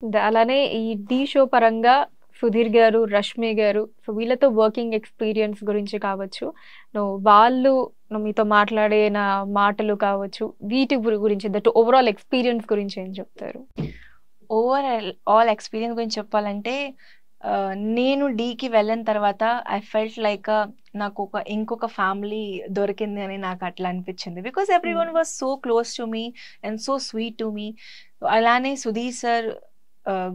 అలానే ఈ 'ఢీ' షో పరంగా సుధీర్ గారు, రష్మి గారు సో వీళ్ళతో వర్కింగ్ ఎక్స్‌పీరియన్స్ గురించి కావచ్చు, వాళ్ళు మీతో మాట్లాడిన మాటలు కావచ్చు, వీటి గురించి దట్ ఓవరాల్ ఎక్స్‌పీరియన్స్ గురించి ఏం చెప్తారు? ఆల్ ఎక్స్‌పీరియన్స్ గురించి చెప్పాలంటే నేను 'ఢీ'కి వెళ్ళిన తర్వాత ఐ ఫెల్ట్ లైక్ ఇంకొక ఫ్యామిలీ దొరికింది అని నాకు అట్లా అనిపించింది. Because everyone was so close to me and so sweet to me. అలానే సుధీర్ సార్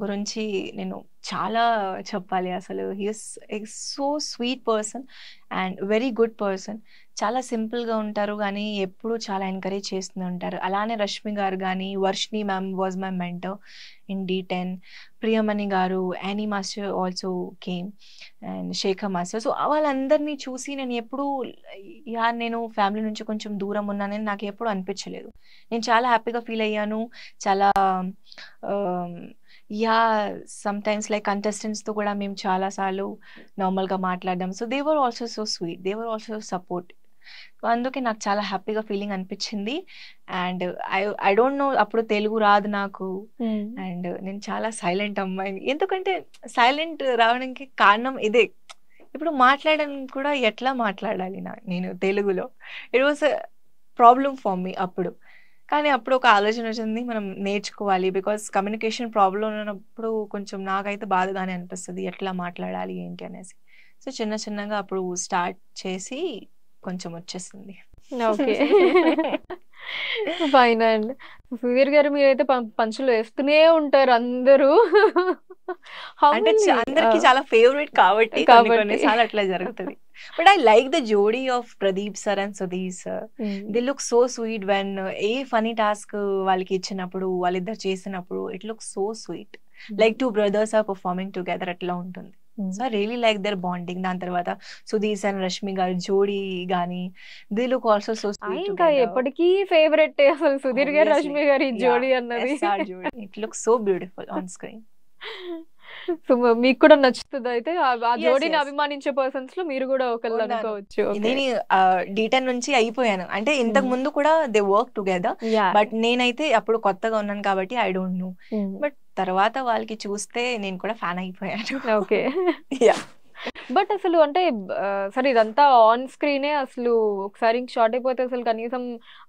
గురించి నేను చాలా చెప్పాలి అసలు. He is so sweet person and very good person. చాలా సింపుల్గా ఉంటారు కానీ ఎప్పుడూ చాలా ఎంకరేజ్ చేస్తూ ఉంటారు. అలానే రష్మి గారు కానీ, Varshini ma'am was my mentor in D10. Priyamani గారు, Annie master also came and Shekhar master. So వాళ్ళందరినీ చూసి నేను ఎప్పుడు నేను ఫ్యామిలీ నుంచి కొంచెం దూరం ఉన్నానని నాకు ఎప్పుడు అనిపించలేదు. నేను చాలా హ్యాపీగా ఫీల్ అయ్యాను. చాలా సమ్‌టైమ్స్ లైక్ కంటెస్టెంట్స్‌తో కూడా మేము చాలా సార్లు నార్మల్‌గా మాట్లాడడం. So they were also so sweet. They were also support. అందుకే నాకు చాలా హ్యాపీగా ఫీలింగ్ అనిపించింది. అండ్ ఐ డోంట్ నో, అప్పుడు తెలుగు రాదు నాకు. అండ్ నేను చాలా సైలెంట్ అమ్మాయిని. ఎందుకంటే సైలెంట్ రావడానికి కారణం ఇదే. ఇప్పుడు మాట్లాడడానికి కూడా ఎట్లా మాట్లాడాలి నేను తెలుగులో. It was a problem for me అప్పుడు. కానీ అప్పుడు ఒక ఆలోచన వచ్చింది, మనం నేర్చుకోవాలి. బికాస్ కమ్యూనికేషన్ ప్రాబ్లమ్ ఉన్నప్పుడు కొంచెం నాకైతే బాధగానే అనిపిస్తుంది, ఎట్లా మాట్లాడాలి ఏంటి అనేసి. సో చిన్నగా అప్పుడు స్టార్ట్ చేసి కొంచెం వచ్చేసింది. ఓకే. ఫైన్ అండి. సుధీర్ గారు మీరైతే పంచులు వేస్తూనే ఉంటారు అందరూ. అంటే అందరికి చాలా ఫేవరెట్ కాబట్టి కొన్నిసార్లు అట్లా జరుగుతుంది. But I like the jodi of Pradeep sir and Sudheer sir. They look so sweet when a funny task వాళ్ళకి ఇచ్చినప్పుడు, వాళ్ళిద్దరు చేసినప్పుడు it look so sweet. Like 2 brothers are performing together అట్లా ఉంటుంది. So I really like their bonding. దాని తర్వాత Sudheer and Rashmi గారి జోడీ గానీ, they look also so sweet. ఇంకా ఎప్పటికీ ఫేవరెట్ అసలు సుధీర్ గారు, రష్మి గారి జోడీ అన్నది. It look so beautiful on screen. So మీకు కూడా నచ్చుతుంది అయితే ఆ జోడీని అభిమానించే పర్సన్స్ లో మీరు కూడా ఒకళ్ళు అనుకోవచ్చు. నేను D10 నుంచి అయిపోయాను. అంటే ఇంతకు ముందు కూడా దే వర్క్ టుగెదర్. బట్ నేనైతే అప్పుడు కొత్తగా ఉన్నాను కాబట్టి ఐ డోంట్ నో. బట్ తర్వాత వాళ్ళకి చూస్తే నేను కూడా ఫ్యాన్ అయిపోయాను. ఓకే. బట్ అసలు అంటే సరే ఇదంతా ఆన్ స్క్రీనే, అసలు ఒకసారి షార్ట్ అయిపోతే అసలు కనీసం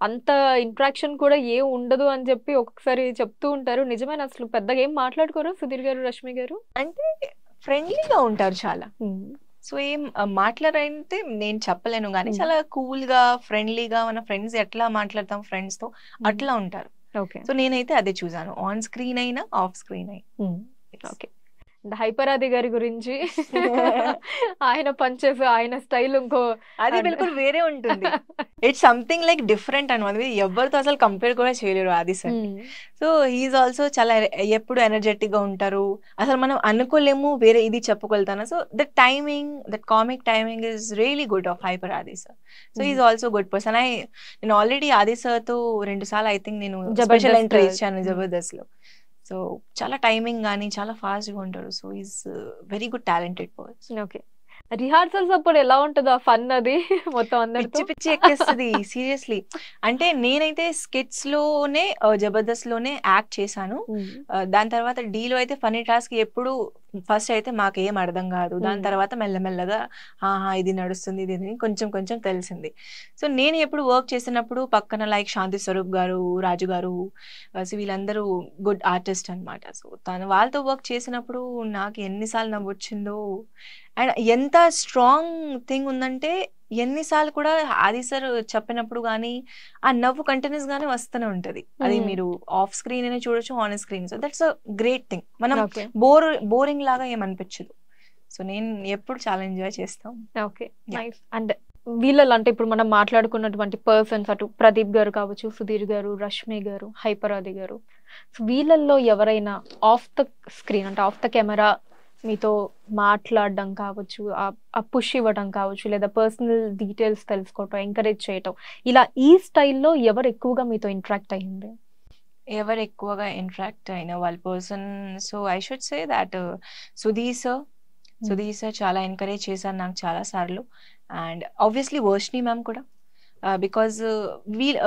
అంత ఇంట్రాక్షన్ కూడా ఏం ఉండదు అని చెప్పి ఒక్కొక్కసారి చెప్తూ ఉంటారు. నిజమైన అసలు పెద్దగా ఏం మాట్లాడుకోరు సుధీర్ గారు, రష్మి గారు? అంటే ఫ్రెండ్లీగా ఉంటారు చాలా. సో ఏం మాట్లాడంటే నేను చెప్పలేను కానీ చాలా కూల్ గా ఫ్రెండ్లీగా మన ఫ్రెండ్స్ ఎట్లా మాట్లాడతాం ఫ్రెండ్స్ తో అట్లా ఉంటారు. సో నేనైతే అదే చూసాను, ఆన్ స్క్రీన్ అయినా ఆఫ్ స్క్రీన్ అయినా. ఓకే. హైపర్ ఆది గారి గురించి ఆయన పంచెస్, ఆయన స్టైల్ ఇంకో అది బిల్కుల్ వేరే ఉంటుంది. ఇట్స్ సంథింగ్ లైక్ డిఫరెంట్ అనమాట. ఎవరితో అసలు కంపేర్ కూడా చేయలేరు ఆది సార్. సో హీఈస్ ఆల్సో చాలా ఎప్పుడు ఎనర్జెటిక్ గా ఉంటారు. అసలు మనం అనుకోలేము వేరే ఇది చెప్పగలుగుతాను. So that timing, that comic timing is really good of hyper Aadi sir. So he is also good person. నేను ఆల్రెడీ ఆది సార్ తో 2 సార్లు ఐ థింక్ నేను స్పెషల్ ఎంట్రీ ఇచ్చాను జబర్దస్త్ లో. సో చాలా టైమింగ్ కానీ చాలా ఫాస్ట్గా ఉంటారు. So is very good talented person. Okay. Rehearsals అప్పుడు ఎలా ఉంటుంది ఆ ఫన్? అది మొత్తం అందరితో పిచ్చి ఎక్కేస్తుంది సీరియస్లీ. అంటే నేనైతే స్కిట్స్ లోనే జబర్దస్త్ లోనే యాక్ట్ చేశాను. దాని తర్వాత డీలో అయితే ఫనీ టాస్క్ ఎప్పుడు ఫస్ట్ అయితే మాకేం అర్థం కాదు. దాని తర్వాత మెల్లమెల్లగా ఇది నడుస్తుంది, ఇది కొంచెం తెలిసింది. సో నేను ఎప్పుడు వర్క్ చేసినప్పుడు పక్కన లైక్ శాంతి స్వరూప్ గారు, రాజు గారు, సో వీళ్ళందరూ గుడ్ ఆర్టిస్ట్ అనమాట. సో వాళ్ళతో వర్క్ చేసినప్పుడు నాకు ఎన్నిసార్లు నవ్వు వచ్చిందో. అండ్ ఎంత స్ట్రాంగ్ థింగ్ ఉందంటే ఎన్నిసార్లు కూడా ఆది సార్ చెప్పినప్పుడు కానీ ఆ నవ్వు కంటిన్యూస్ గానే వస్తూనే ఉంటది. అది మీరు ఆఫ్ స్క్రీన్ అయినా చూడొచ్చు, on screen. So that's a great thing. మనం బోరింగ్ లాగా ఏమనిపించదు. సో నేను ఎప్పుడు చాలా ఎంజాయ్ చేస్తాం. Okay, nice. అండ్ వీళ్ళలో అంటే ఇప్పుడు మనం మాట్లాడుకున్నటువంటి పర్సన్స్, అటు ప్రదీప్ గారు కావచ్చు, సుధీర్ గారు, రష్మి గారు, హైపర్ ఆది గారు, సో వీళ్ళల్లో ఎవరైనా ఆఫ్ ద స్క్రీన్ అంటే ఆఫ్ ద కెమెరా మీతో మాట్లాడడం కావచ్చు, ఆ పుష్ ఇవ్వడం కావచ్చు, లేదా పర్సనల్ డీటెయిల్స్ తెలుసుకోవటం, ఎంకరేజ్ చేయటం, ఇలా ఈ స్టైల్లో ఎవరు ఎక్కువగా మీతో ఇంటరాక్ట్ అయ్యింది? ఎవరు ఎక్కువగా ఇంటరాక్ట్ అయిన వాళ్ళ person, so I should say that Sudheer sir చాలా ఎంకరేజ్ చేశారు నాకు చాలా సార్లు. అండ్ ఆబ్వియస్లీ వర్షిణి మ్యామ్ కూడా, బికాజ్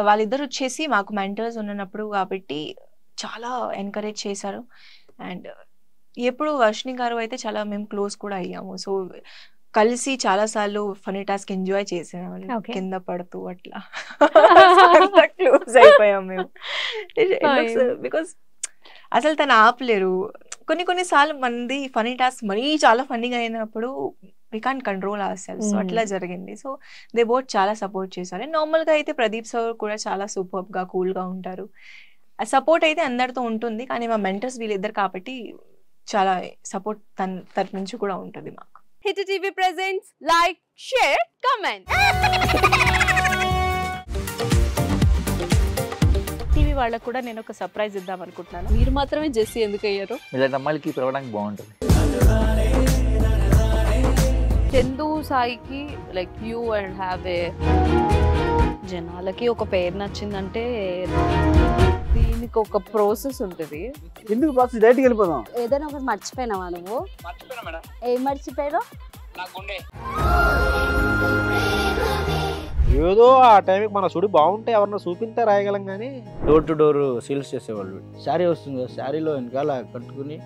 వాళ్ళిద్దరు వచ్చేసి మాకు మెంటర్స్ ఉన్నప్పుడు కాబట్టి చాలా ఎంకరేజ్ చేశారు. అండ్ ఎప్పుడు వర్షిణి గారు అయితే చాలా మేము క్లోజ్ కూడా అయ్యాము. సో కలిసి చాలా సార్లు ఫనీ టాస్క్ ఎంజాయ్ చేసేవాళ్ళు, Okay. కింద పడుతూ అట్లా అంత క్లోజ్ అయిపోయాం మేము. బికాస్ అసలు తను ఆపలేరు. కొన్ని సార్లు మంది ఫనీ టాస్క్ మరీ చాలా ఫన్నీగా అయినప్పుడు we can't control our self. So అట్లా జరిగింది. సో దే బోత్ చాలా సపోర్ట్ చేశారు. నార్మల్గా అయితే ప్రదీప్ సార్ కూడా చాలా సూపర్ గా కూల్ గా ఉంటారు. ఆ సపోర్ట్ అయితే అందరితో ఉంటుంది, కానీ మా మెంటర్స్ వీళ్ళిద్దరు కాబట్టి చాలా సపోర్ట్ తన తరఫు నుంచి కూడా ఉంటుంది మాకు. Hit TV presents like, share, comment. TV వాళ్ళకు కూడా నేను ఒక సర్ప్రైజ్ ఇద్దాం అనుకుంటున్నాను. మీరు మాత్రమే జెస్సీ ఎందుకు అయ్యారు? ఇలాంటి అమ్మాయిలకి పిలవడానికి బాగుంటుంది. చందు సాయికి like you and have a జనాలకి ఒక పేరు నచ్చిందంటే దీనికి ఒక ప్రాసెస్ ఉంటుంది. ఎందుకు బాక్స్ డైరెక్ట్కి వెళ్ళిపోదాం. ఏదైనా ఒకటి మర్చిపోయినావా నువ్వు? మర్చిపోయినా మేడం, ఏం మర్చిపోయావు? నా గుండె. ఏదో ఆ టైంకి మన సుడి బాగుంటే ఎవరన్నా చూపిస్తే రాయగలం కానీ డోర్ టు డోర్ సేల్స్ చేసేవాళ్ళు. శారీ వస్తుంది కదా, శారీలో వెనకాల కట్టుకుని